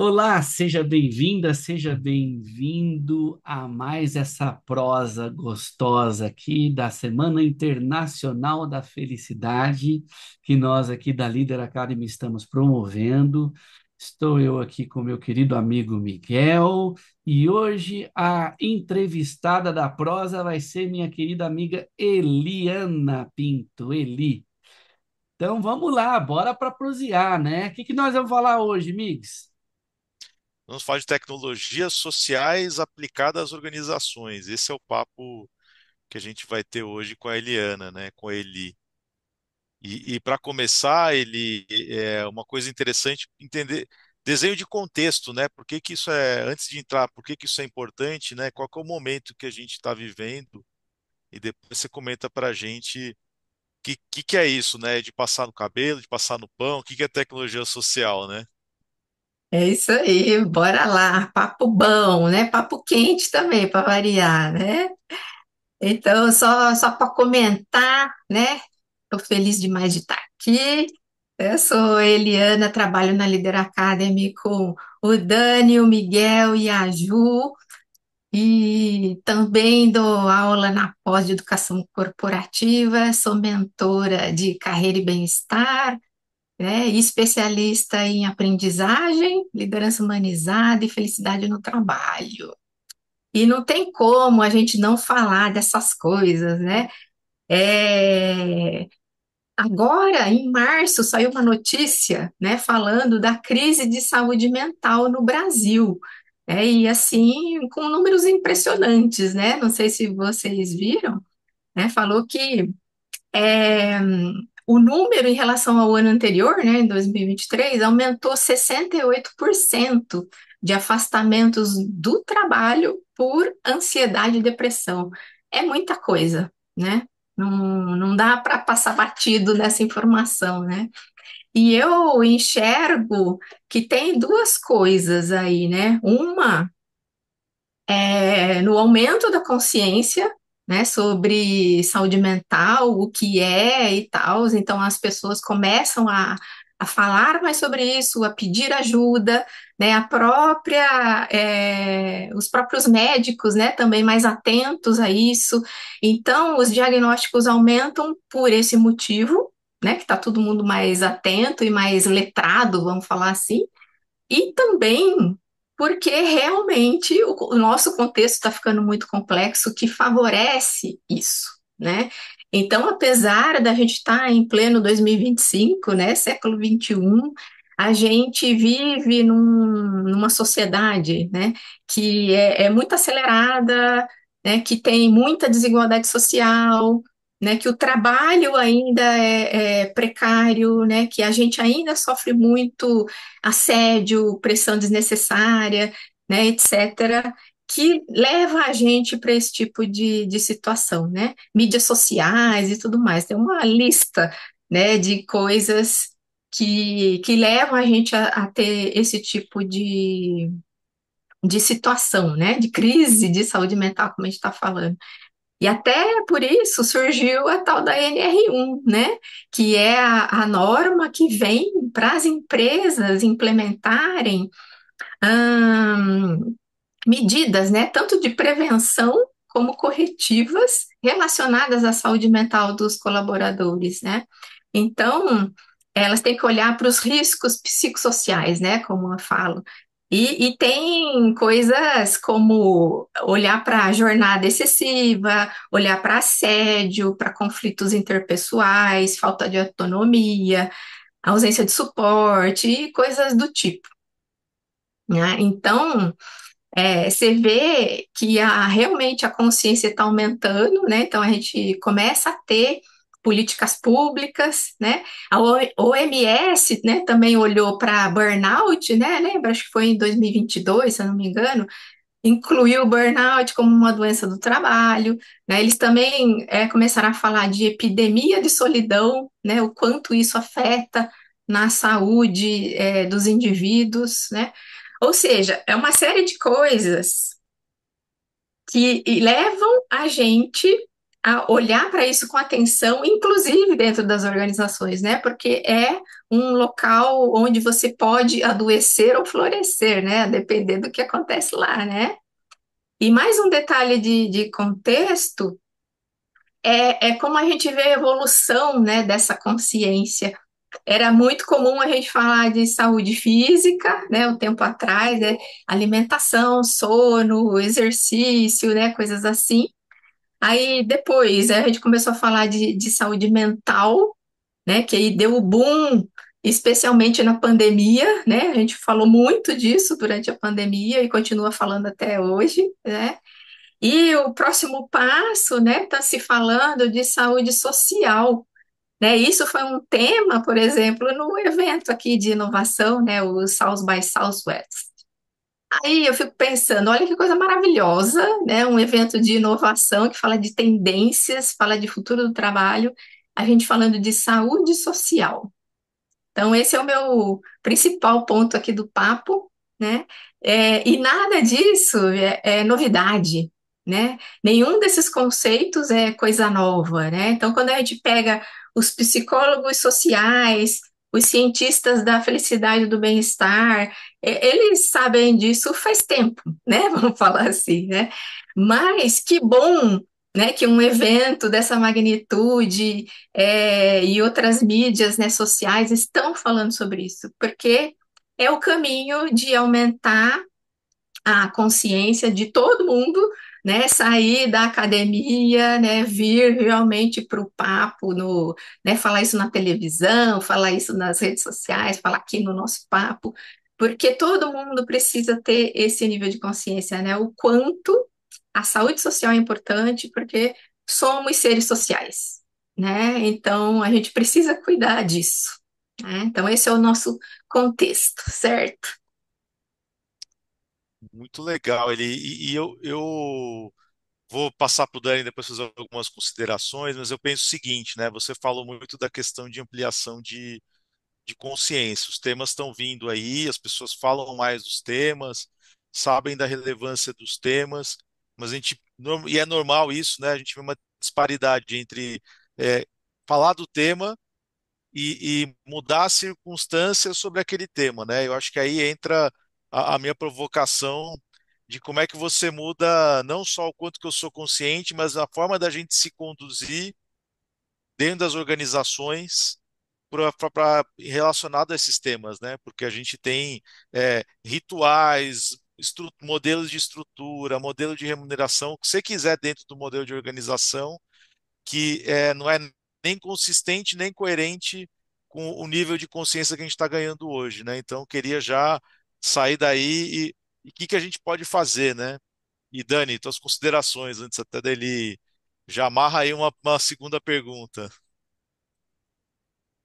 Olá, seja bem-vinda, seja bem-vindo a mais essa prosa gostosa aqui da Semana Internacional da Felicidade, que nós aqui da Líder Academy estamos promovendo. Estou eu aqui com meu querido amigo Miguel, e hoje a entrevistada da prosa vai ser minha querida amiga Eliana Pinto, Eli. Então vamos lá, bora para prosear, né? O que nós vamos falar hoje, Migs? Vamos falar de tecnologias sociais aplicadas às organizações. Esse é o papo que a gente vai ter hoje com a Eliana, né? Com a Eli. E para começar, ele é uma coisa interessante entender desenho de contexto, né? Por que que isso é, antes de entrar, por que que isso é importante, né? Qual que é o momento que a gente está vivendo? E depois você comenta para a gente que é isso, né? De passar no cabelo, de passar no pão, o que que é tecnologia social, né? É isso aí, bora lá, papo bom, né? Papo quente também, para variar, né? Então, só para comentar, né? Estou feliz demais de estar aqui. Eu sou Eliana, trabalho na Líder Academy com o Dani, o Miguel e a Ju, e também dou aula na pós de educação corporativa, sou mentora de carreira e bem-estar, né, e especialista em aprendizagem, liderança humanizada e felicidade no trabalho. E não tem como a gente não falar dessas coisas, né? É, Agora, em março, saiu uma notícia, né, falando da crise de saúde mental no Brasil. E assim, com números impressionantes, né? Não sei se vocês viram, né? Falou que é, o número em relação ao ano anterior, né, em 2023, aumentou 68% de afastamentos do trabalho por ansiedade e depressão. É muita coisa, né? Não dá para passar batido nessa informação, né? E eu enxergo que tem duas coisas aí, né? Uma no aumento da consciência, né, sobre saúde mental, o que é e tal. Então, as pessoas começam a falar mais sobre isso, a pedir ajuda, né, os próprios médicos, né, também mais atentos a isso. Então, os diagnósticos aumentam por esse motivo, né, que está todo mundo mais atento e mais letrado, vamos falar assim. E também porque realmente o nosso contexto está ficando muito complexo, que favorece isso, né? Então, apesar da gente estar em pleno 2025, né, século 21, a gente vive numa sociedade, né, que é muito acelerada, né, que tem muita desigualdade social, né, que o trabalho ainda é precário, né, que a gente ainda sofre muito assédio, pressão desnecessária, né, etc., que leva a gente para esse tipo de situação, né? Mídias sociais e tudo mais. Tem uma lista, né, de coisas que levam a gente a ter esse tipo de situação, né? De crise de saúde mental, como a gente está falando. E até por isso surgiu a tal da NR1, né? Que é a norma que vem para as empresas implementarem hum, medidas, né? Tanto de prevenção como corretivas relacionadas à saúde mental dos colaboradores, né? Então, elas têm que olhar para os riscos psicossociais, né? Como eu falo. E tem coisas como olhar para a jornada excessiva, olhar para assédio, para conflitos interpessoais, falta de autonomia, ausência de suporte e coisas do tipo, né? Então, você vê que realmente a consciência está aumentando, né? Então a gente começa a ter políticas públicas, né? A OMS, né, também olhou para burnout, né? Lembra? Acho que foi em 2022, se eu não me engano, incluiu o burnout como uma doença do trabalho, né? Eles também começaram a falar de epidemia de solidão, né? O quanto isso afeta na saúde dos indivíduos, né? Ou seja, é uma série de coisas que levam a gente a olhar para isso com atenção, inclusive dentro das organizações, né? Porque é um local onde você pode adoecer ou florescer, né? A depender do que acontece lá, né? E mais um detalhe de contexto é como a gente vê a evolução, né, dessa consciência. Era muito comum a gente falar de saúde física, né, um tempo atrás, né, alimentação, sono, exercício, né, coisas assim. Aí depois a gente começou a falar de saúde mental, né, que aí deu o boom, especialmente na pandemia, né, a gente falou muito disso durante a pandemia e continua falando até hoje, né. E o próximo passo, né, está se falando de saúde social, né? Isso foi um tema, por exemplo, no evento aqui de inovação, né, o South by Southwest. Aí eu fico pensando, olha que coisa maravilhosa, né? Um evento de inovação que fala de tendências, fala de futuro do trabalho, a gente falando de saúde social. Então, esse é o meu principal ponto aqui do papo, né? E nada disso é novidade, né? Nenhum desses conceitos é coisa nova, né? Então, quando a gente pega os psicólogos sociais, os cientistas da felicidade e do bem-estar, eles sabem disso faz tempo, né? Vamos falar assim, né? Mas que bom, né, que um evento dessa magnitude e outras mídias, né, sociais estão falando sobre isso, porque é o caminho de aumentar a consciência de todo mundo, né, sair da academia, né, vir realmente para o papo, né, falar isso na televisão, falar isso nas redes sociais, falar aqui no nosso papo, porque todo mundo precisa ter esse nível de consciência, né, o quanto a saúde social é importante, porque somos seres sociais, né? Então a gente precisa cuidar disso, né? Então esse é o nosso contexto, certo? Muito legal. Eu vou passar para o Dani depois fazer algumas considerações, mas eu penso o seguinte, né? Você falou muito da questão de ampliação de consciência. Os temas estão vindo aí, as pessoas falam mais dos temas, sabem da relevância dos temas, mas e é normal isso, né? A gente vê uma disparidade entre é, falar do tema e mudar as circunstâncias sobre aquele tema, né? Eu acho que aí entra a minha provocação de como é que você muda não só o quanto que eu sou consciente, mas a forma da gente se conduzir dentro das organizações relacionado a esses temas, né? Porque a gente tem rituais, modelos de estrutura, modelo de remuneração, o que você quiser dentro do modelo de organização, que não é nem consistente nem coerente com o nível de consciência que a gente está ganhando hoje, né? Então, eu queria já sair daí e o que que a gente pode fazer, né? E Dani, tuas considerações antes até dele já amarra aí uma segunda pergunta.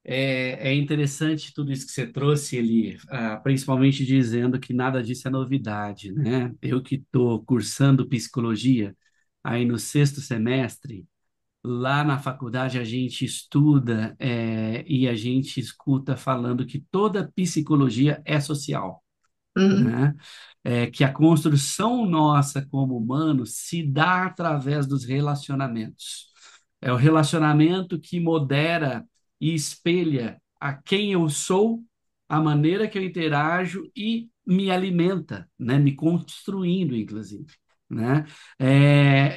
É interessante tudo isso que você trouxe, Eli, principalmente dizendo que nada disso é novidade, né? Eu que estou cursando psicologia, aí no sexto semestre, lá na faculdade a gente estuda, e a gente escuta falando que toda psicologia é social, Uhum, né? Que a construção nossa como humanos se dá através dos relacionamentos. É o relacionamento que modera e espelha a quem eu sou, a maneira que eu interajo e me alimenta, né? Me construindo, inclusive. Né?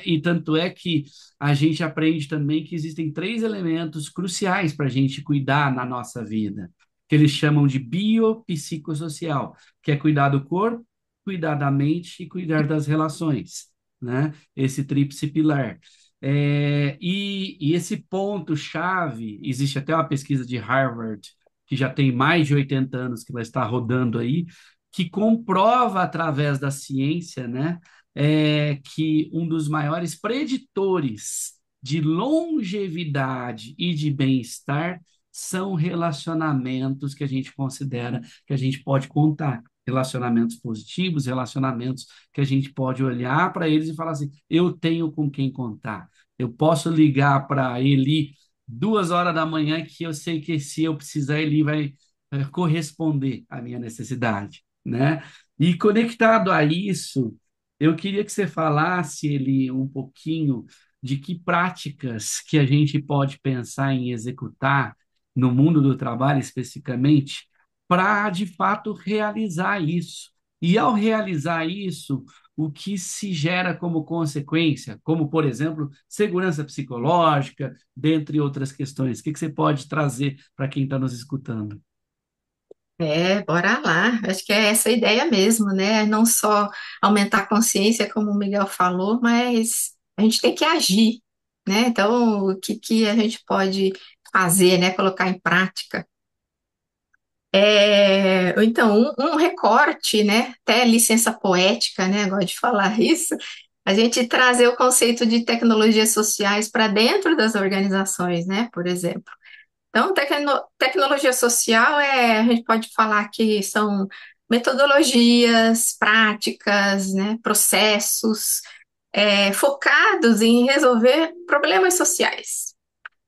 E tanto é que a gente aprende também que existem três elementos cruciais para a gente cuidar na nossa vida, que eles chamam de biopsicossocial, que é cuidar do corpo, cuidar da mente e cuidar das relações, né? Esse tríplice pilar. E esse ponto-chave, existe até uma pesquisa de Harvard, que já tem mais de 80 anos que ela está rodando aí, que comprova através da ciência, né, que um dos maiores preditores de longevidade e de bem-estar são relacionamentos que a gente considera que a gente pode contar. Relacionamentos positivos, relacionamentos que a gente pode olhar para eles e falar assim: eu tenho com quem contar. Eu posso ligar para Eli 2 horas da manhã que eu sei que se eu precisar, ele vai corresponder à minha necessidade, né? E conectado a isso, eu queria que você falasse, ele um pouquinho de que práticas que a gente pode pensar em executar no mundo do trabalho especificamente para, de fato, realizar isso. E ao realizar isso, o que se gera como consequência, como, por exemplo, segurança psicológica, dentre outras questões. O que você pode trazer para quem está nos escutando? Bora lá. Acho que é essa a ideia mesmo, né? Não só aumentar a consciência, como o Miguel falou, mas a gente tem que agir, né? Então, o que que a gente pode fazer, né? Colocar em prática. Ou então, um recorte, né? Até licença poética, né? Gosto de falar isso. A gente trazer o conceito de tecnologias sociais para dentro das organizações, né? Por exemplo. Então, tecnologia social a gente pode falar que são metodologias, práticas, né, processos focados em resolver problemas sociais,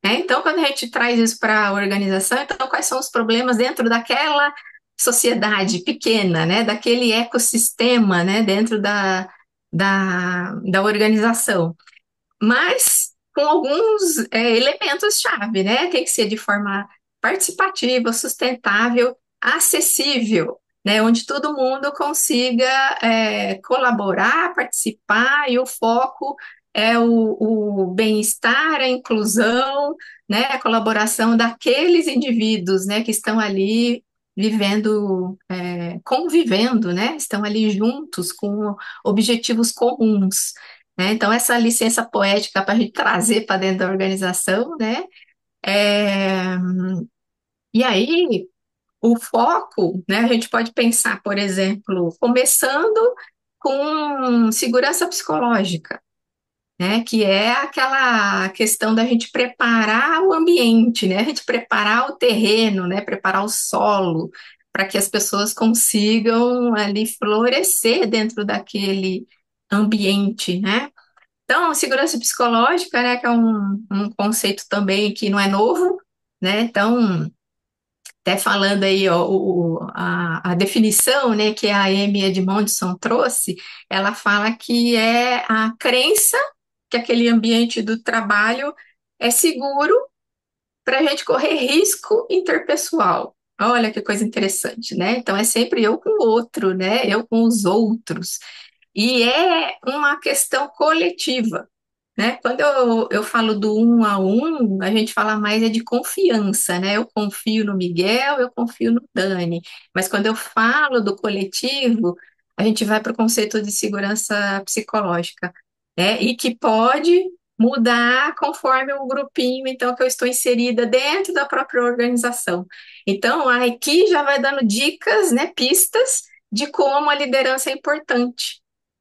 né? Então, quando a gente traz isso para a organização, então quais são os problemas dentro daquela sociedade pequena, né, daquele ecossistema, né, dentro da organização, mas com alguns elementos-chave, né? Tem que ser de forma participativa, sustentável, acessível, né? Onde todo mundo consiga colaborar, participar, e o foco é o bem-estar, a inclusão, né? A colaboração daqueles indivíduos, né? Que estão ali vivendo, convivendo, né? Estão ali juntos com objetivos comuns, né? Então, essa licença poética para a gente trazer para dentro da organização, né? É, e aí, o foco, né? A gente pode pensar, por exemplo, começando com segurança psicológica, né? Que é aquela questão da gente preparar o ambiente, né? A gente preparar o terreno, né? Preparar o solo para que as pessoas consigam ali florescer dentro daquele ambiente, né? Então, segurança psicológica, né, que é um conceito também que não é novo, né? Então, até falando aí, ó, a definição, né, que a Amy Edmondson trouxe, ela fala que é a crença que aquele ambiente do trabalho é seguro para a gente correr risco interpessoal. Olha que coisa interessante, né? Então, é sempre eu com o outro, né? Eu com os outros. E é uma questão coletiva, né? Quando eu falo do um a um, a gente fala mais de confiança, né? Eu confio no Miguel, eu confio no Dani. Mas quando eu falo do coletivo, a gente vai para o conceito de segurança psicológica, né? E que pode mudar conforme o grupinho, então, que eu estou inserida dentro da própria organização. Então, aqui já vai dando dicas, né? Pistas de como a liderança é importante,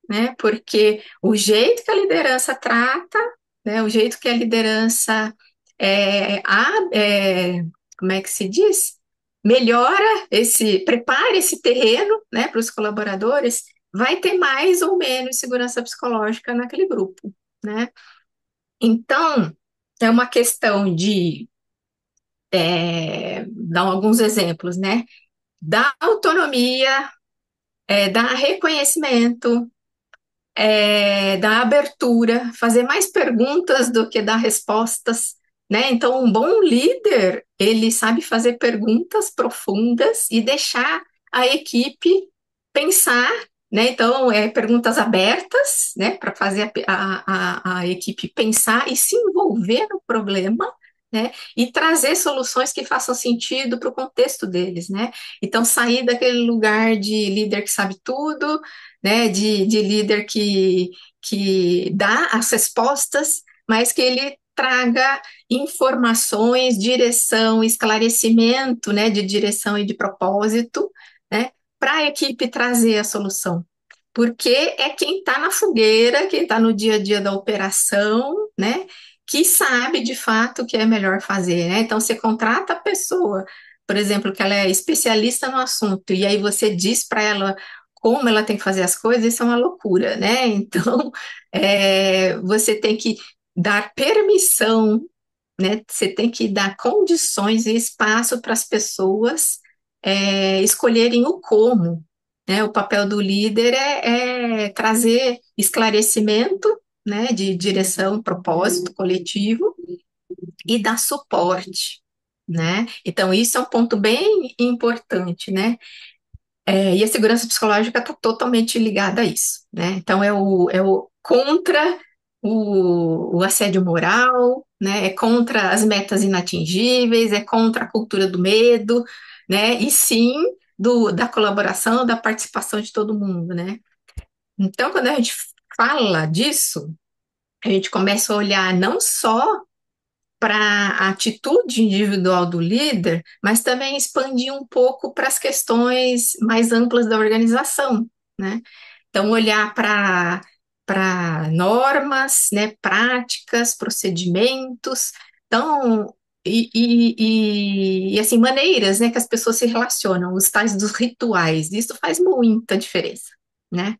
né? Porque o jeito que a liderança trata, né? O jeito que a liderança como é que se diz? Melhora prepara esse terreno, né, para os colaboradores, vai ter mais ou menos segurança psicológica naquele grupo, né? Então, é uma questão de dar alguns exemplos, né? Dar autonomia, dar reconhecimento, dar abertura, fazer mais perguntas do que dar respostas, né? Então, um bom líder, ele sabe fazer perguntas profundas e deixar a equipe pensar, né? Então, perguntas abertas, né? Para fazer a equipe pensar e se envolver no problema, né? E trazer soluções que façam sentido para o contexto deles, né? Então, sair daquele lugar de líder que sabe tudo, né, de líder que dá as respostas, mas que ele traga informações, direção, esclarecimento, né, de direção e de propósito, né, para a equipe trazer a solução. Porque é quem está na fogueira, quem está no dia a dia da operação, né, que sabe de fato o que é melhor fazer, né? Então, você contrata a pessoa, por exemplo, que ela é especialista no assunto, e aí você diz para ela como ela tem que fazer as coisas, isso é uma loucura, né? Então, você tem que dar permissão, né? Você tem que dar condições e espaço para as pessoas escolherem o como, né? O papel do líder é trazer esclarecimento, né, de direção, propósito coletivo e dar suporte, né? Então, isso é um ponto bem importante, né? E a segurança psicológica está totalmente ligada a isso, né? Então, é o contra o assédio moral, né? É contra as metas inatingíveis, é contra a cultura do medo, né? E sim da colaboração, da participação de todo mundo, né? Então, quando a gente fala disso, a gente começa a olhar não só para a atitude individual do líder, mas também expandir um pouco para as questões mais amplas da organização, né? Então, olhar para normas, né, práticas, procedimentos, então, assim, maneiras, né, que as pessoas se relacionam, os tais dos rituais, isso faz muita diferença, né?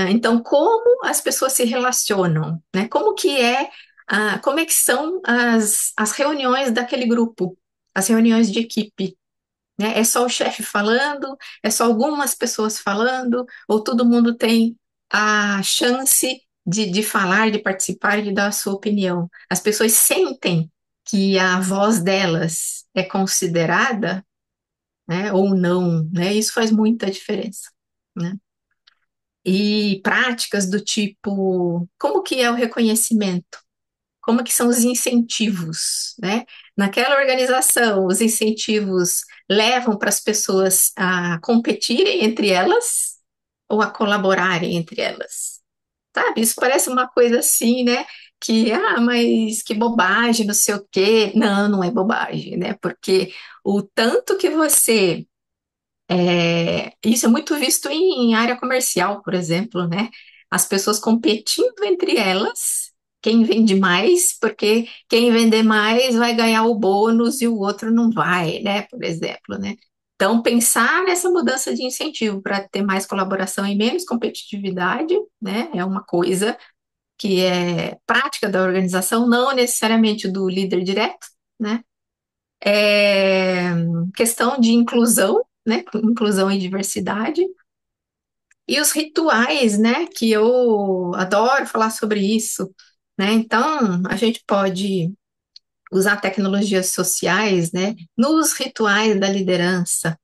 Então, como as pessoas se relacionam, né? Como é que são as reuniões daquele grupo, as reuniões de equipe, né? É só o chefe falando, é só algumas pessoas falando, ou todo mundo tem a chance de falar, de participar, de dar a sua opinião. As pessoas sentem que a voz delas é considerada, né? Ou não, né? Isso faz muita diferença, né? E práticas do tipo, como que é o reconhecimento? Como que são os incentivos, né? Naquela organização, os incentivos levam para as pessoas a competirem entre elas ou a colaborarem entre elas, sabe? Isso parece uma coisa assim, né? Mas que bobagem, não sei o quê. Não, não é bobagem, né? Porque o tanto que você isso é muito visto em área comercial, por exemplo, né? As pessoas competindo entre elas, quem vende mais, porque quem vender mais vai ganhar o bônus e o outro não vai, né? Por exemplo, né? Então, pensar nessa mudança de incentivo para ter mais colaboração e menos competitividade, né? É uma coisa que é prática da organização, não necessariamente do líder direto, né? É, questão de inclusão, né? Inclusão e diversidade. E os rituais, né? Que eu adoro falar sobre isso, né? Então, a gente pode usar tecnologias sociais, né? Nos rituais da liderança,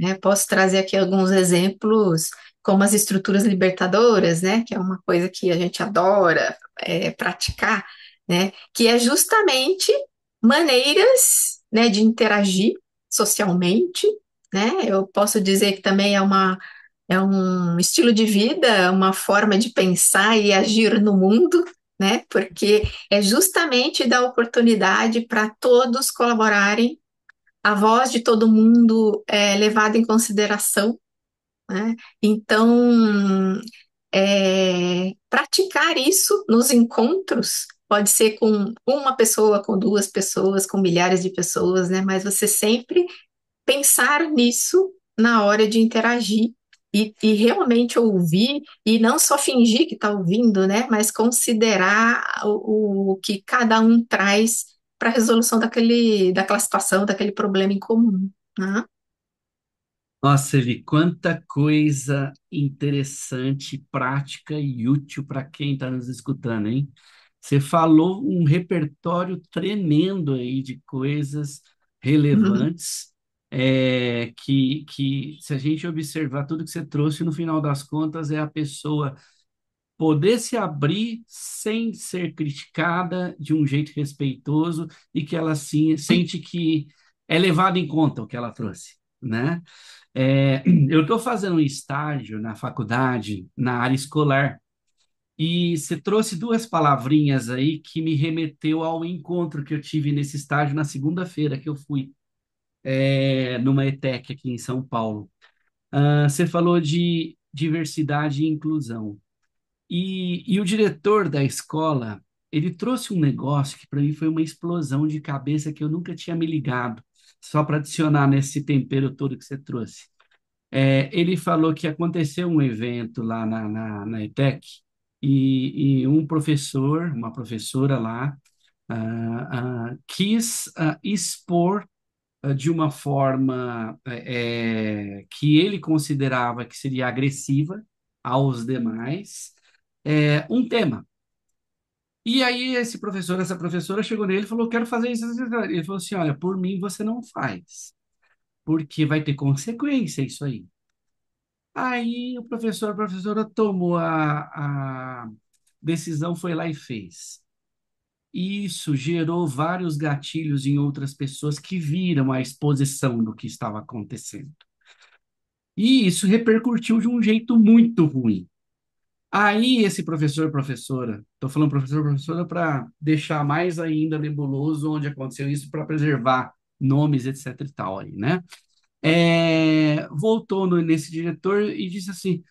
né? Posso trazer aqui alguns exemplos, como as estruturas libertadoras, né? Que é uma coisa que a gente adora praticar, né? Que é justamente maneiras, né, de interagir socialmente, né? Eu posso dizer que também é um estilo de vida, uma forma de pensar e agir no mundo, né? Porque é justamente dar oportunidade para todos colaborarem, a voz de todo mundo é levada em consideração, né? Então, praticar isso nos encontros pode ser com uma pessoa, com duas pessoas, com milhares de pessoas, né? Mas você sempre pensar nisso na hora de interagir e realmente ouvir e não só fingir que está ouvindo, né? Mas considerar o que cada um traz para a resolução daquela situação, daquele problema em comum, né? Nossa, Eli, quanta coisa interessante, prática e útil para quem está nos escutando, hein? Você falou um repertório tremendo aí de coisas relevantes, que se a gente observar tudo que você trouxe, no final das contas, é a pessoa poder se abrir sem ser criticada de um jeito respeitoso e que ela sim, sente que é levado em conta o que ela trouxe, né? Eu estou fazendo um estágio na faculdade, na área escolar, e você trouxe duas palavrinhas aí que me remeteu ao encontro que eu tive nesse estágio na segunda-feira que eu fui, numa ETEC aqui em São Paulo. Você falou de diversidade e inclusão. E o diretor da escola, ele trouxe um negócio que para mim foi uma explosão de cabeça que eu nunca tinha me ligado, só para adicionar nesse tempero todo que você trouxe. Ele falou que aconteceu um evento lá na ETEC e um professor, uma professora lá, quis expor de uma forma que ele considerava que seria agressiva aos demais, um tema. E aí essa professora chegou nele e falou, quero fazer isso, isso, isso. Ele falou assim, olha, por mim você não faz, porque vai ter consequência isso aí. Aí a professora tomou a decisão, foi lá e fez. E isso gerou vários gatilhos em outras pessoas que viram a exposição do que estava acontecendo. E isso repercutiu de um jeito muito ruim. Aí esse professor, professora, estou falando professor, professora para deixar mais ainda nebuloso onde aconteceu isso, para preservar nomes, etc e tal aí, né? Voltou nesse diretor e disse assim,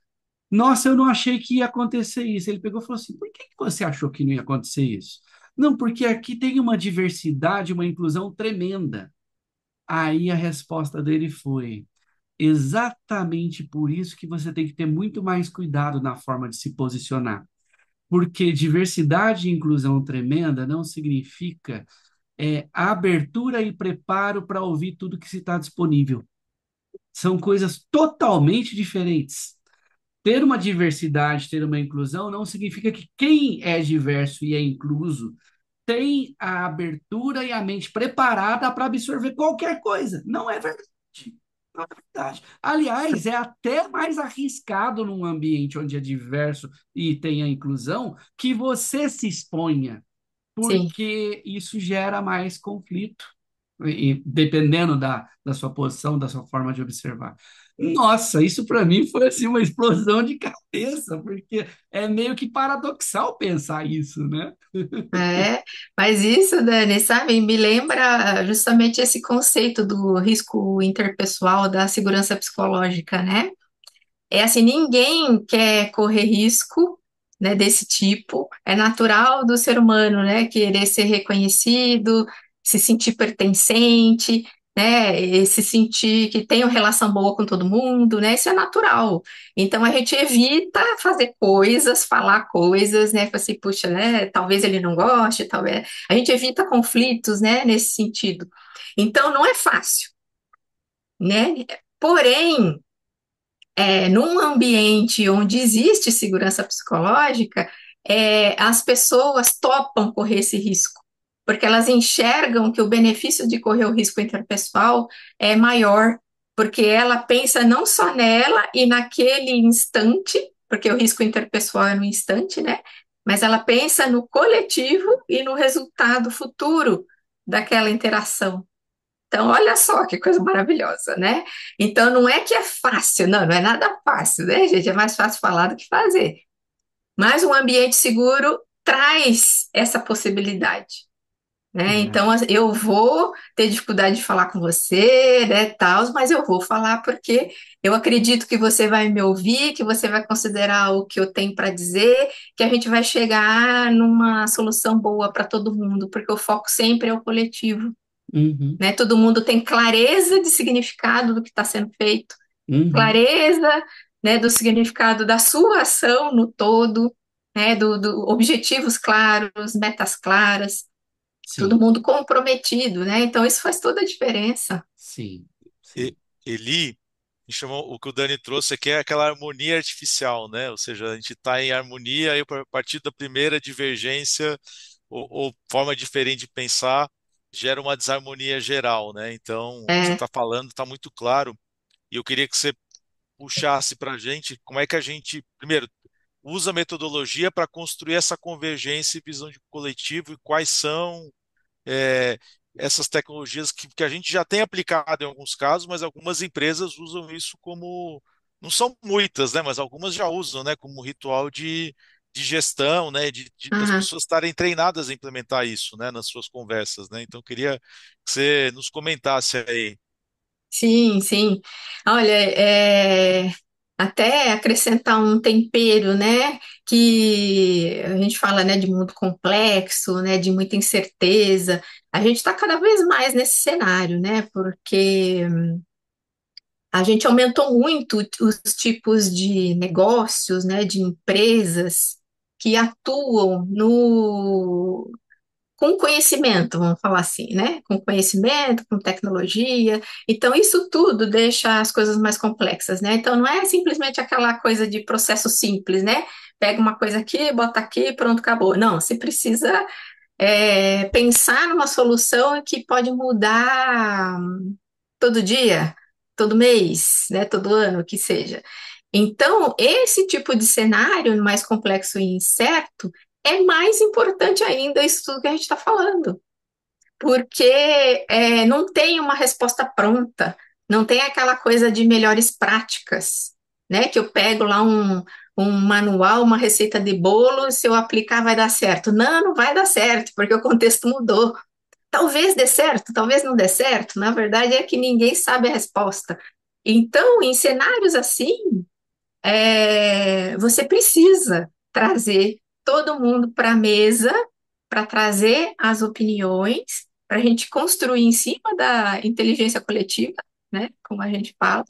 nossa, eu não achei que ia acontecer isso. Ele pegou e falou assim, por que que você achou que não ia acontecer isso? Não, porque aqui tem uma diversidade, uma inclusão tremenda. Aí a resposta dele foi, exatamente por isso que você tem que ter muito mais cuidado na forma de se posicionar. Porque diversidade e inclusão tremenda não significa abertura e preparo para ouvir tudo que se está disponível. São coisas totalmente diferentes. Ter uma diversidade, ter uma inclusão, não significa que quem é diverso e é incluso tem a abertura e a mente preparada para absorver qualquer coisa. Não é verdade. Não é verdade. Aliás, é até mais arriscado num ambiente onde é diverso e tem a inclusão que você se exponha, Sim. porque isso gera mais conflito, e dependendo da sua posição, da sua forma de observar. Nossa, isso para mim foi assim uma explosão de cabeça, porque é meio que paradoxal pensar isso, né? É, mas isso, Dani, sabe, me lembra justamente esse conceito do risco interpessoal da segurança psicológica, né? É assim, ninguém quer correr risco, né, desse tipo. É natural do ser humano, né, querer ser reconhecido, se sentir pertencente, né, e se sentir que tem uma relação boa com todo mundo, né? Isso é natural. Então a gente evita fazer coisas, falar coisas, né? Assim, puxa, né? Talvez ele não goste, talvez. A gente evita conflitos, né, nesse sentido. Então não é fácil, né? Porém, num ambiente onde existe segurança psicológica, as pessoas topam correr esse risco, porque elas enxergam que o benefício de correr o risco interpessoal é maior, porque ela pensa não só nela e naquele instante, porque o risco interpessoal é no instante, né? Mas ela pensa no coletivo e no resultado futuro daquela interação. Então, olha só que coisa maravilhosa, né? Então, não é que é fácil, não, não é nada fácil, né, gente? É mais fácil falar do que fazer. Mas um ambiente seguro traz essa possibilidade, né? É. Então, eu vou ter dificuldade de falar com você, né, tal, mas eu vou falar porque eu acredito que você vai me ouvir, que você vai considerar o que eu tenho para dizer, que a gente vai chegar numa solução boa para todo mundo, porque o foco sempre é o coletivo, Uhum, né? Todo mundo tem clareza de significado do que está sendo feito, uhum, clareza, né, do significado da sua ação no todo, né, do objetivos claros, metas claras, todo sim, mundo comprometido, né? Então isso faz toda a diferença. sim, E- sim. Eli me chamou, o que o Dani trouxe aqui é aquela harmonia artificial, né? Ou seja, a gente está em harmonia e a partir da primeira divergência ou forma diferente de pensar gera uma desarmonia geral, né? Então, o que você É, está falando está muito claro e eu queria que você puxasse para a gente como é que a gente, primeiro, usa a metodologia para construir essa convergência e visão de coletivo e quais são é, essas tecnologias que a gente já tem aplicado em alguns casos, mas algumas empresas usam isso como, não são muitas, né, mas algumas já usam, né, como ritual de gestão, né, das aham. pessoas estarem treinadas a implementar isso, né, nas suas conversas, né. Então, eu queria que você nos comentasse aí. Sim, sim. Olha, até acrescentar um tempero, né? Que a gente fala, né, de mundo complexo, né, de muita incerteza. A gente está cada vez mais nesse cenário, né? Porque a gente aumentou muito os tipos de negócios, né, de empresas que atuam no com conhecimento, vamos falar assim, né? Com conhecimento, com tecnologia. Então, isso tudo deixa as coisas mais complexas, né? Então, não é simplesmente aquela coisa de processo simples, né? Pega uma coisa aqui, bota aqui, pronto, acabou. Não, você precisa pensar numa solução que pode mudar todo dia, todo mês, né? Todo ano, que seja. Então, esse tipo de cenário mais complexo e incerto é mais importante ainda isso tudo que a gente está falando, porque não tem uma resposta pronta, não tem aquela coisa de melhores práticas, né? Que eu pego lá um manual, uma receita de bolo, se eu aplicar vai dar certo. Não, não vai dar certo, porque o contexto mudou. Talvez dê certo, talvez não dê certo. Na verdade, é que ninguém sabe a resposta. Então, em cenários assim, você precisa trazer todo mundo para a mesa para trazer as opiniões, para a gente construir em cima da inteligência coletiva, né, como a gente fala,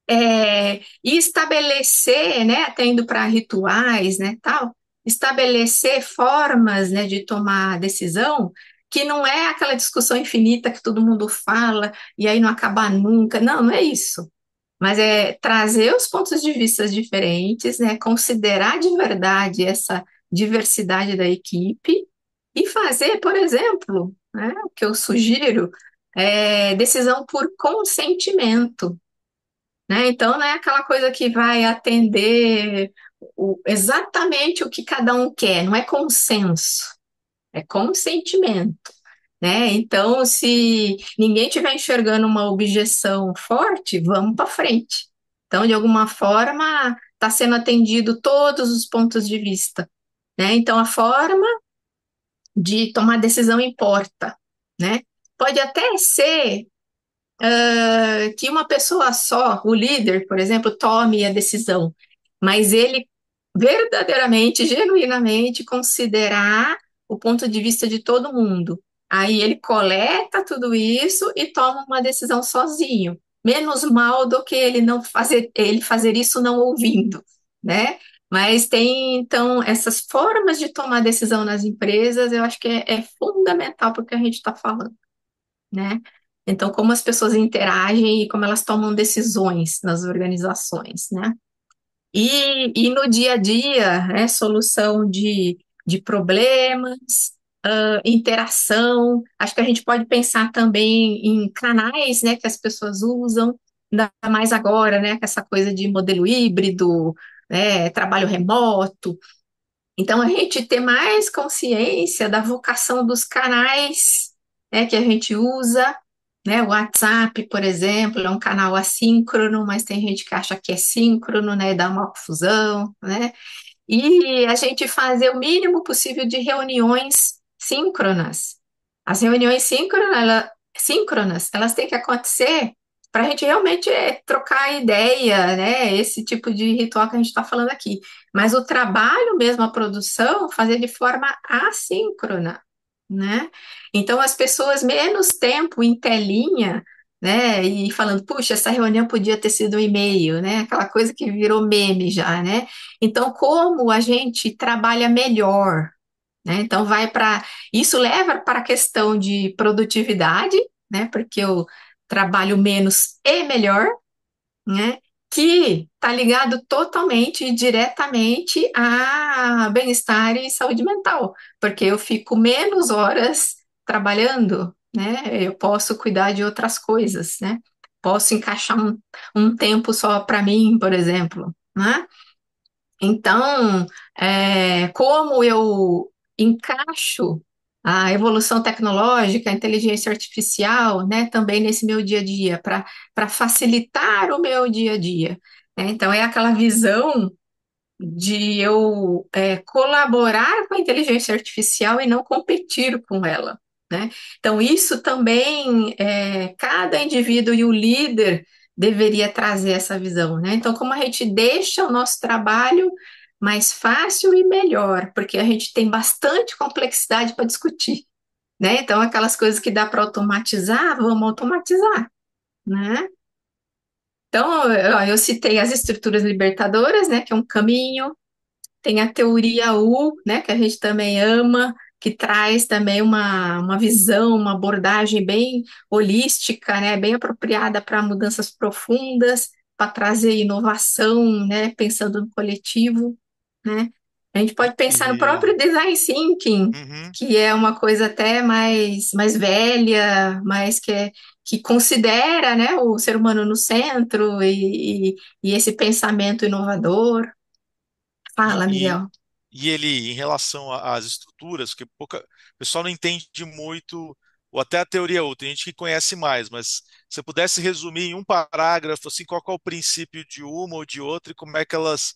e estabelecer, né, até indo para rituais, né, tal, estabelecer formas, né, de tomar decisão que não é aquela discussão infinita que todo mundo fala e aí não acaba nunca. Não, não é isso. Mas é trazer os pontos de vista diferentes, né? Considerar de verdade essa diversidade da equipe e fazer, por exemplo, né, o que eu sugiro decisão por consentimento, né? Então, não é aquela coisa que vai atender exatamente o que cada um quer, não é consenso, é consentimento, né? Então, se ninguém estiver enxergando uma objeção forte, vamos para frente. Então, de alguma forma, está sendo atendido todos os pontos de vista, né? Então, a forma de tomar decisão importa, né? Pode até ser que uma pessoa só, o líder, por exemplo, tome a decisão, mas ele verdadeiramente, genuinamente considerar o ponto de vista de todo mundo. Aí ele coleta tudo isso e toma uma decisão sozinho. Menos mal do que ele fazer isso não ouvindo, né? Mas tem, então, essas formas de tomar decisão nas empresas, eu acho que é fundamental para o que a gente está falando, né? Então, como as pessoas interagem e como elas tomam decisões nas organizações, né? E no dia a dia, né, solução de problemas, interação. Acho que a gente pode pensar também em canais, né, que as pessoas usam, ainda mais agora, né, com essa coisa de modelo híbrido, né, trabalho remoto. Então, a gente ter mais consciência da vocação dos canais, né, que a gente usa, né, o WhatsApp, por exemplo, é um canal assíncrono, mas tem gente que acha que é síncrono, né, dá uma confusão, né? E a gente fazer o mínimo possível de reuniões síncronas. As reuniões síncronas, elas têm que acontecer para a gente realmente trocar ideia, né? Esse tipo de ritual que a gente está falando aqui. Mas o trabalho mesmo, a produção, fazer de forma assíncrona, né? Então, as pessoas menos tempo em telinha, né? E falando, puxa, essa reunião podia ter sido um e-mail, né? Aquela coisa que virou meme já, né? Então, como a gente trabalha melhor, né? Então, isso leva para a questão de produtividade, né? Porque eu trabalho menos e melhor, né? Que está ligado totalmente e diretamente a bem-estar e saúde mental, porque eu fico menos horas trabalhando, né? Eu posso cuidar de outras coisas, né? Posso encaixar um tempo só para mim, por exemplo, né? Então, como eu encaixo a evolução tecnológica, a inteligência artificial, né, também nesse meu dia a dia, para facilitar o meu dia a dia, né? Então, é aquela visão de eu colaborar com a inteligência artificial e não competir com ela, né? Então, isso também, cada indivíduo e o líder deveria trazer essa visão, né? Então, como a gente deixa o nosso trabalho mais fácil e melhor, porque a gente tem bastante complexidade para discutir, né? Então, aquelas coisas que dá para automatizar, vamos automatizar, né? Então, eu citei as estruturas libertadoras, né, que é um caminho, tem a teoria U, né, que a gente também ama, que traz também uma visão, uma abordagem bem holística, né, bem apropriada para mudanças profundas, para trazer inovação, né, pensando no coletivo, né. A gente pode pensar no E, próprio design thinking, uhum. que é uma coisa até mais velha, mas que considera, né, o ser humano no centro e esse pensamento inovador. E, Fala, e, Miguel. e ele, em relação às estruturas, que o pessoal não entende muito, ou até a teoria ou tem gente que conhece mais, mas se eu pudesse resumir em um parágrafo, assim, qual que é o princípio de uma ou de outra e como é que elas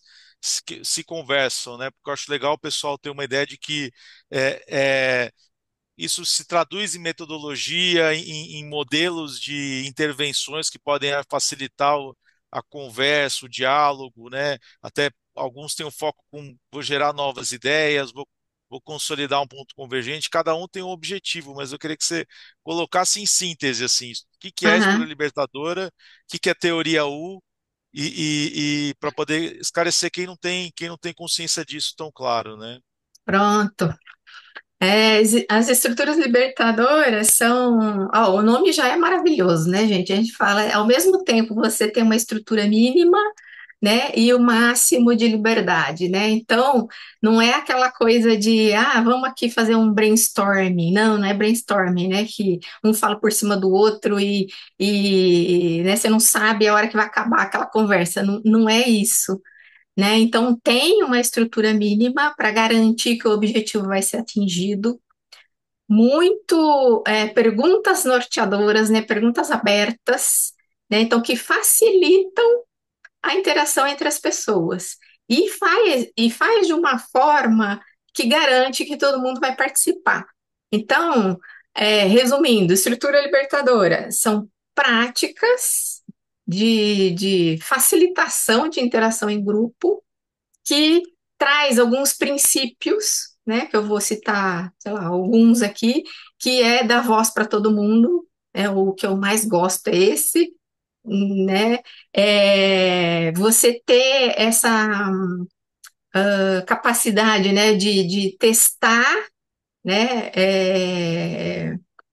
se conversam, né? Porque eu acho legal o pessoal ter uma ideia de que é, é, isso se traduz em metodologia, em modelos de intervenções que podem facilitar a conversa, o diálogo, né? Até alguns têm o foco com vou gerar novas ideias, vou consolidar um ponto convergente. Cada um tem um objetivo, mas eu queria que você colocasse em síntese assim, o que que é a estrutura Aham, libertadora, o que que é teoria U e para poder esclarecer quem não tem consciência disso tão claro, né? pronto. É, as estruturas libertadoras são. Ó, o nome já é maravilhoso, né, gente? A gente fala, ao mesmo tempo, você tem uma estrutura mínima, né, e o máximo de liberdade, né? Então, não é aquela coisa de, vamos aqui fazer um brainstorming. Não, não é brainstorming, né? Que um fala por cima do outro né, você não sabe a hora que vai acabar aquela conversa. Não, não é isso, né? Então, tem uma estrutura mínima para garantir que o objetivo vai ser atingido. Muito perguntas norteadoras, né? Perguntas abertas, né? Então, que facilitam a interação entre as pessoas. E faz de uma forma que garante que todo mundo vai participar. Então, resumindo, estrutura libertadora são práticas de facilitação de interação em grupo que traz alguns princípios, né, que eu vou citar, sei lá, alguns aqui, que é dar voz para todo mundo, o que eu mais gosto é esse, né, você ter essa capacidade, né, de testar, né?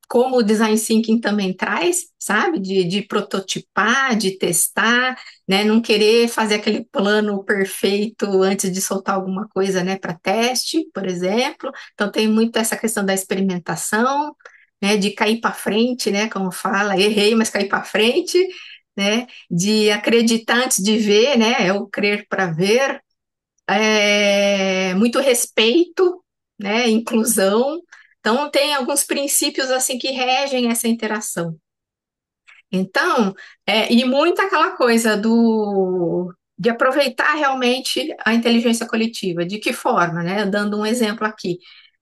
Como o design thinking também traz, sabe? De prototipar, de testar, né? Não querer fazer aquele plano perfeito antes de soltar alguma coisa, né, para teste, por exemplo. Então tem muito essa questão da experimentação, né? De cair para frente, né? Como fala, errei, mas cair para frente, né? De acreditar antes de ver, né? É o crer para ver, muito respeito, né, inclusão. Então, tem alguns princípios assim que regem essa interação. Então, e muito aquela coisa de aproveitar realmente a inteligência coletiva. De que forma, né? Dando um exemplo aqui.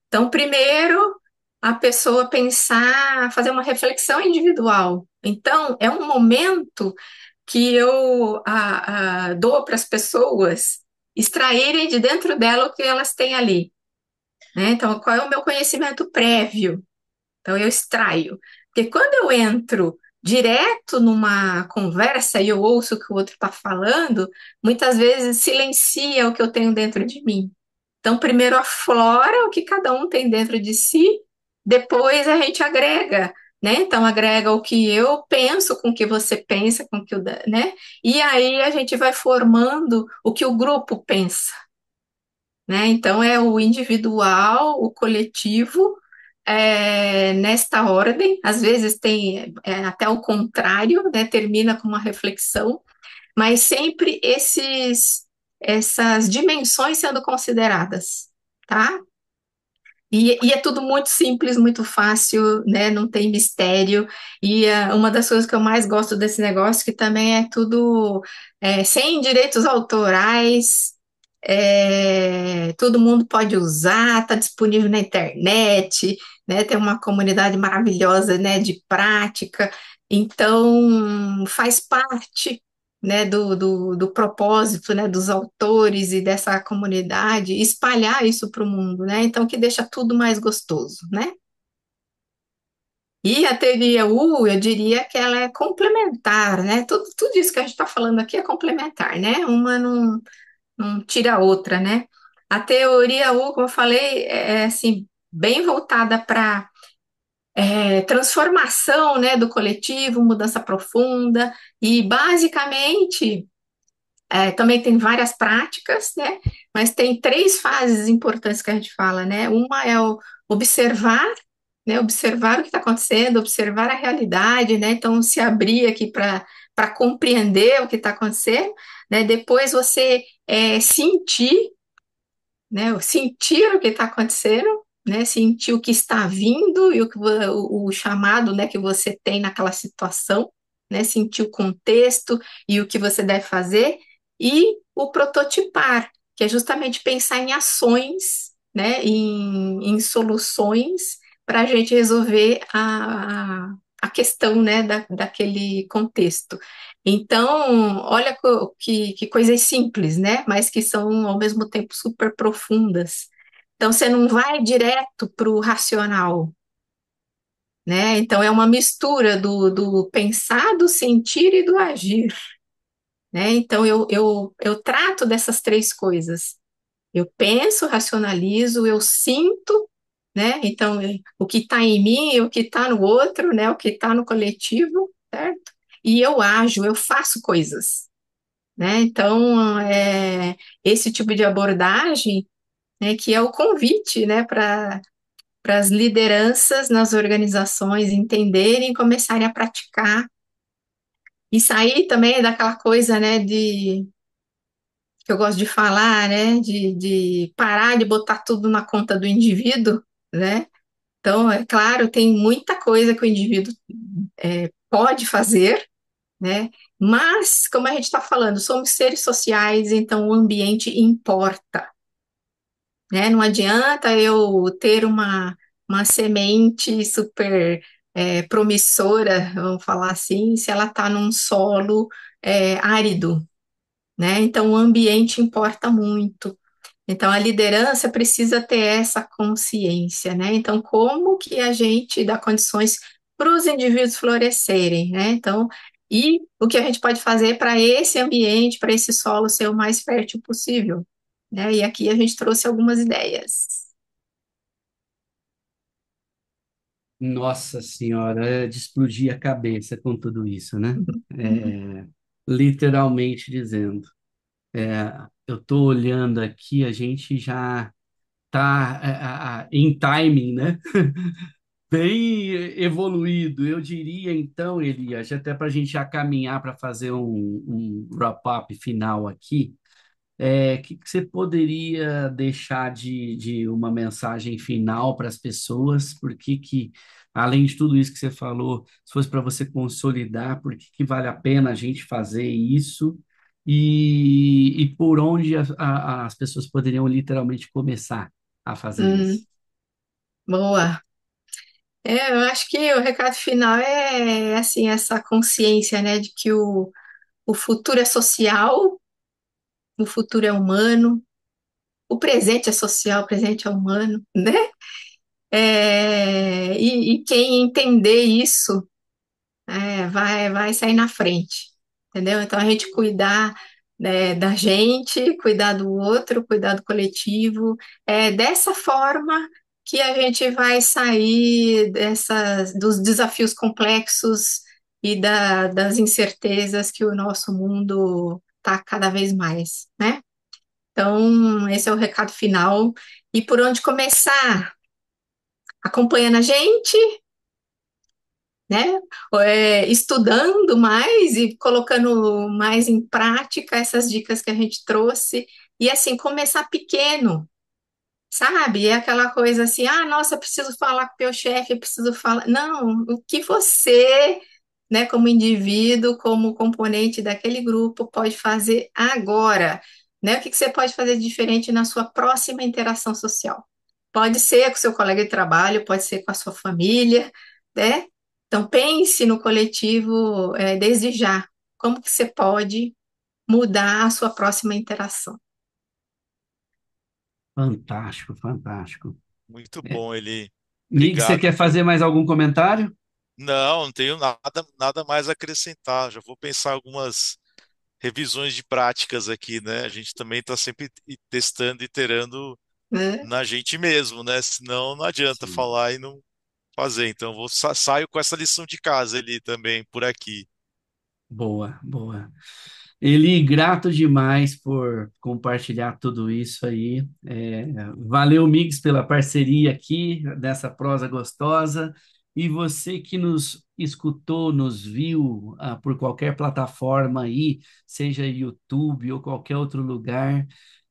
Então, primeiro, a pessoa pensar, fazer uma reflexão individual. Então, é um momento que eu dou para as pessoas extraírem de dentro dela o que elas têm ali, né? Então, qual é o meu conhecimento prévio? Então, eu extraio. Porque quando eu entro direto numa conversa e eu ouço o que o outro está falando, muitas vezes silencia o que eu tenho dentro de mim. Então, primeiro aflora o que cada um tem dentro de si, depois a gente agrega, né? Então, agrega o que eu penso com o que você pensa, com o que o, né? E aí a gente vai formando o que o grupo pensa, né? Então, é o individual, o coletivo, nesta ordem, às vezes tem até o contrário, né? Termina com uma reflexão, mas sempre essas dimensões sendo consideradas, tá? E é tudo muito simples, muito fácil, né? Não tem mistério. E uma das coisas que eu mais gosto desse negócio, que também é tudo sem direitos autorais, todo mundo pode usar, está disponível na internet, né? Tem uma comunidade maravilhosa, né? De prática. Então, faz parte, né, do propósito, né, dos autores e dessa comunidade, espalhar isso para o mundo, né? Então, que deixa tudo mais gostoso, né? E a teoria U, eu diria que ela é complementar, né? Tudo isso que a gente está falando aqui é complementar, né? Uma não tira a outra, né? A teoria U, como eu falei, assim, bem voltada para transformação, né, do coletivo, mudança profunda, e basicamente também tem várias práticas, né, mas tem três fases importantes que a gente fala, né, uma é o observar, né, observar o que está acontecendo, observar a realidade, né, então se abrir aqui para compreender o que está acontecendo, né, depois você sentir, né? Sentir o que está acontecendo, né? Sentir o que está vindo e o chamado, né, que você tem naquela situação, né? Sentir o contexto e o que você deve fazer e o prototipar, que é justamente pensar em ações, né? Em soluções para a gente resolver a questão, né, daquele contexto. Então, olha que coisas simples, né? Mas que são ao mesmo tempo super profundas. Então, você não vai direto para o racional, né? Então, é uma mistura do pensar, do sentir e do agir, né? Então, eu trato dessas três coisas. Eu penso, racionalizo, eu sinto, né? Então, o que está em mim, o que está no outro, né? O que está no coletivo, certo? E eu ajo, eu faço coisas, né? Então, esse tipo de abordagem, né, que é o convite, né, para as lideranças nas organizações entenderem e começarem a praticar e sair também daquela coisa, né, que eu gosto de falar, né, de parar de botar tudo na conta do indivíduo, né? Então, é claro, tem muita coisa que o indivíduo pode fazer, né? Mas, como a gente está falando, somos seres sociais, então o ambiente importa, né? Não adianta eu ter uma semente super promissora, vamos falar assim, se ela está num solo árido, né? Então o ambiente importa muito. Então a liderança precisa ter essa consciência, né? Então como que a gente dá condições para os indivíduos florescerem, né? Então e o que a gente pode fazer para esse ambiente, para esse solo ser o mais fértil possível, né? E aqui a gente trouxe algumas ideias. Nossa Senhora, é de explodir a cabeça com tudo isso, né? É, literalmente dizendo. Eu estou olhando aqui, a gente já está em timing, né? Bem evoluído. Eu diria então, Elias, até para a gente já caminhar para fazer um wrap-up final aqui. Que você poderia deixar de uma mensagem final para as pessoas? Por que que, além de tudo isso que você falou, se fosse para você consolidar, por que que vale a pena a gente fazer isso? E por onde as pessoas poderiam literalmente começar a fazer isso? Hum, boa. Eu acho que o recado final é assim, essa consciência, né, de que o futuro é social, o futuro é humano, o presente é social, o presente é humano, né? E quem entender isso vai sair na frente, entendeu? Então a gente cuidar, né, da gente, cuidar do outro, cuidar do coletivo, é dessa forma que a gente vai sair dos desafios complexos e das incertezas que o nosso mundo está cada vez mais, né? Então, esse é o recado final. E por onde começar? Acompanhando a gente, né? Estudando mais e colocando mais em prática essas dicas que a gente trouxe. E assim, começar pequeno, sabe? É aquela coisa assim, ah, nossa, preciso falar com o meu chefe, preciso falar. Não, o que você, né, como indivíduo, como componente daquele grupo, pode fazer agora, né? O que que você pode fazer de diferente na sua próxima interação social? Pode ser com o seu colega de trabalho, pode ser com a sua família, né? Então pense no coletivo, desde já. Como que você pode mudar a sua próxima interação? Fantástico, fantástico. Muito bom, Eli. Mig, você Obrigado, quer viu? fazer mais algum comentário? Não tenho nada mais a acrescentar. Já vou pensar algumas revisões de práticas aqui, né? A gente também está sempre testando e iterando né? na gente mesmo, né? Senão não adianta Sim. falar e não fazer. Então, saio com essa lição de casa ali também, por aqui. Boa, boa. Eli, grato demais por compartilhar tudo isso aí. Valeu, Mix, pela parceria aqui nessa prosa gostosa. E você que nos escutou, nos viu, por qualquer plataforma aí, seja YouTube ou qualquer outro lugar,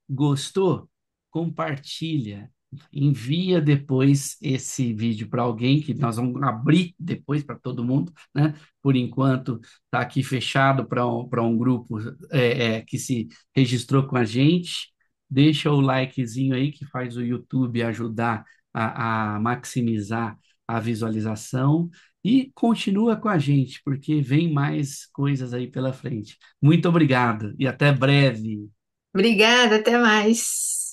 gostou? Compartilha. Envia depois esse vídeo para alguém que nós vamos abrir depois para todo mundo, né? Por enquanto está aqui fechado para um grupo que se registrou com a gente. Deixa o likezinho aí que faz o YouTube ajudar a maximizar a visualização e continua com a gente, porque vem mais coisas aí pela frente. Muito obrigado e até breve. Obrigada, até mais.